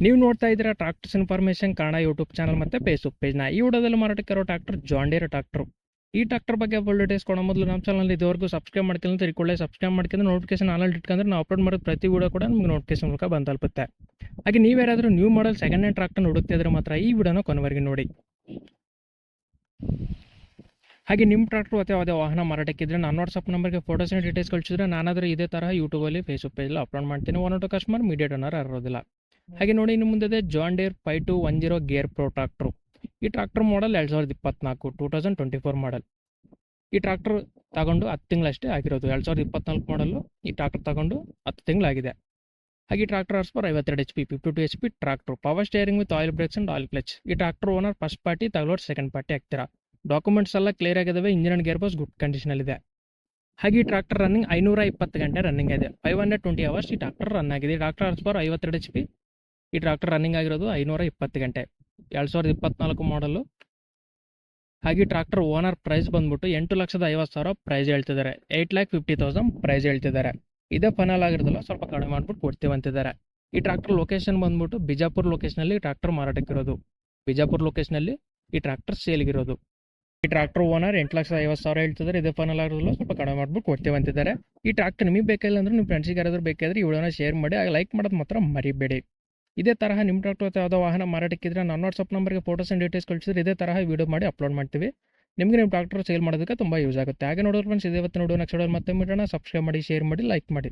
ನೀವು ನೋಡ್ತಾ ಇದ್ದೀರಾ tractors information Kannada YouTube channel ಮತ್ತು ಫೇಸ್ಬುಕ್ ಪೇಜ್ನ. ಈ ವಿಡಿಯೋದಲ್ಲಿ ಮಾರಾಟಕ್ಕೆ ಇರೋ ಟ್ರಾಕ್ಟರ್ ಜಾನ್ ಡೀರೆ ಟ್ರಾಕ್ಟರ್. ಈ ಟ್ರಾಕ್ಟರ್ ಬಗ್ಗೆ ಫುಲ್ ಡೀಟೇಲ್ಸ್ ಕೊಡೋ ಮೊದಲು ನಮ್ಮ ಚಾನಲ್ ಇದುವರೆಗೂ ಸಬ್ಸ್ಕ್ರೈಬ್ ಮಾಡ್ಕೊಂಡು ತಿಳ್ಕೊಳ್ಳಿ. ಸಬ್ಸ್ಕ್ರೈಬ್ ಮಾಡ್ಕೊಂಡು ನೋಟಿಫಿಕೇಶನ್ ಆನಲ್ಲಿ ಇಟ್ಕೊಂಡ್ರೆ ನಾವು ಅಪ್ಲೋಡ್ ಮಾಡೋದು ಪ್ರತಿ ವಿಡಿಯೋ ಕೂಡ ನಿಮಗೆ ನೋಟಿಫಿಕೇಶನ್ ಮೂಲಕ ಬಂದು ತಲುಪುತ್ತೆ. ಹಾಗೆ ನೀವು ಯಾರಾದರೂ new model second hand tractor ಹುಡುಕ್ತಿದ್ರೆ ಮಾತ್ರ ಈ ವಿಡಿಯೋನ ಕೊನೆವರೆಗೆ ನೋಡಿ. ಹಾಗೆ ನಿಮ್ಮ ಟ್ರಾಕ್ಟರ್ ಅಥವಾ ಯಾವುದೇ ವಾಹನ ಮಾರಾಟಕ್ಕಿದ್ರೆ ನನ್ನ ವಾಟ್ಸಪ್ ನಂಬರ್ಗೆ ಫೋಟೋಸ್ನ ಡೀಟೇಲ್ಸ್ ಕಳಿಸಿದ್ರೆ ನಾನಾದರೂ ಇದೇ ಥರ ಯೂಟ್ಯೂಬಲ್ಲಿ ಫೇಸ್ಬುಕ್ ಪೇಜಲ್ಲಿ ಅಪ್ಲೋಡ್ ಮಾಡ್ತೀನಿ. 1 ಕಸ್ಟಮರ್ ಮೀಡಿಯೇಟ್ ಓನರ್ ಇರೋದಿಲ್ಲ. ಹಾಗೆ ನೋಡಿ, ಇನ್ನು ಮುಂದೆ John Deere 5210 gear pro tractor. ಈ ಟ್ರಾಕ್ಟರ್ ಮಾಡಲ್ 2024 2024 ಮಾಡಲ್. ಈ ಟ್ರಾಕ್ಟರ್ ತಗೊಂಡು 10 ತಿಂಗಳಷ್ಟೇ ಆಗಿರೋದು. 2024 ಮಾಡಲು ಈ ಟ್ರಾಕ್ಟರ್ ತಗೊಂಡು 10 ತಿಂಗಳಾಗಿದೆ. ಹಾಗೆ ಈ tractor horsepower 52 HP 52 HP tractor. Power steering with oil brakes and oil clutch. ಈ ಟ್ರಾಕ್ಟರ್ ಓನರ್ ಫಸ್ಟ್ ಪಾರ್ಟಿ, ತಗೊಳ್ಳೋರು ಸೆಕೆಂಡ್ ಪಾರ್ಟಿ ಆಗ್ತೀರಾ. ಡಾಕ್ಯುಮೆಂಟ್ಸ್ ಎಲ್ಲ ಕ್ಲಿಯರ್ ಆಗಿದ್ದಾವೆ. Engine and gear box good ಕಂಡೀಷನಲ್ಲಿದೆ. ಹಾಗೆ ಈ ಟ್ರಾಕ್ಟರ್ ರನ್ನಿಂಗ್ 520 ಗಂಟೆ ರನ್ನಿಂಗ್ ಇದೆ. 520 ಅವರ್ಸ್ ಈ ಟ್ರಾಕ್ಟರ್ ರನ್ ಆಗಿದೆ. ಈ ಟ್ರಾಕ್ಟರ್ ಹಾರ್ಸ್ ಪವರ್ 52 HP. ಈ ಟ್ರಾಕ್ಟರ್ ರನ್ನಿಂಗ್ ಆಗಿರೋದು 520 ಗಂಟೆ. 2024 ಮಾಡಲು. ಹಾಗೆ ಟ್ರಾಕ್ಟರ್ ಓನರ್ ಪ್ರೈಸ್ ಬಂದ್ಬಿಟ್ಟು 8,50,000 ಪ್ರೈಸ್ ಹೇಳ್ತಿದ್ದಾರೆ. 8,50,000 ಪ್ರೈಸ್ ಹೇಳ್ತಿದ್ದಾರೆ. ಇದೇ ಫೈನಲ್ ಆಗಿರೋದಿಲ್ಲ, ಸ್ವಲ್ಪ ಕಡಿಮೆ ಮಾಡ್ಬಿಟ್ಟು ಕೊಡ್ತೀವಿ ಅಂತಿದ್ದಾರೆ. ಈ ಟ್ರಾಕ್ಟರ್ ಲೊಕೇಶನ್ ಬಂದ್ಬಿಟ್ಟು ಬಿಜಾಪುರ ಲೊಕೇಶನಲ್ಲಿ ಟ್ರಾಕ್ಟರ್ ಮಾರಾಟಕ್ಕಿರೋದು. ಬಿಜಾಪುರ ಲೊಕೇಶನಲ್ಲಿ ಈ ಟ್ರಾಕ್ಟರ್ ಸೇಲ್ಗಿರೋದು. ಈ ಟ್ರಾಕ್ಟರ್ ಓನರ್ 8,50,000 ಹೇಳ್ತಿದ್ದಾರೆ. ಇದೇ ಫೈನಲ್ ಆಗಿರೋದಿಲ್ಲ, ಸ್ವಲ್ಪ ಕಡಿಮೆ ಮಾಡ್ಬಿಟ್ಟು ಕೊಡ್ತೀವಿ ಅಂತಿದ್ದಾರೆ. ಈ ಟ್ರಾಕ್ಟರ್ ನಿಮಗೆ ಬೇಕಾಗಿಲ್ಲ ಅಂದ್ರೆ ನಿಮ್ಮ ಫ್ರೆಂಡ್ಸಿಗೆ ಯಾರಾದರೂ ಬೇಕಾದ್ರೆ ಈ ವಿಡಿಯೋನ ಶೇರ್ ಮಾಡಿ, ಆಗ ಲೈಕ್ ಮಾಡೋದು ಮಾತ್ರ ಮರಿಬೇಡಿ. ಇದೇ ತರಹ ನಿಮ್ಮ ಟ್ರಾಕ್ಟರ್ ಅಥವಾ ಯಾವುದೋ ವಾಹನ ಮಾರಾಟಕ್ಕಿದ್ರೆ ನನ್ನ ವಾಟ್ಸಪ್ ನಂಬರ್ಗೆ ಫೋಟೋಸ್ ಆ್ಯಂಡ್ ಡೀಟೇಲ್ಸ್ ಕಳಿಸಿದ್ರೆ ಇದೇ ತರಹ ವಿಡಿಯೋ ಮಾಡಿ ಅಪ್ಲೋಡ್ ಮಾಡ್ತೀವಿ. ನಿಮಗೆ ನಿಮ್ಮ ಟ್ರಾಕ್ಟರ್ ಸೇಲ್ ಮಾಡೋದಕ್ಕೆ ತುಂಬ ಯೂಸ್ ಆಗುತ್ತೆ. ಹಾಗೆ ನೋಡೋರು ಫ್ರೆಂಡ್ಸ್, ಇದೇ ಇವತ್ತು ನೋಡೋ ನೆಕ್ಸ್ಟ್ ವಿಡಿಯೋ ಮತ್ತೆ ಮಾಡೋಣ. ಸಬ್ಸ್ಕ್ರೈಬ್ ಮಾಡಿ, ಶೇರ್ ಮಾಡಿ, ಲೈಕ್ ಮಾಡಿ.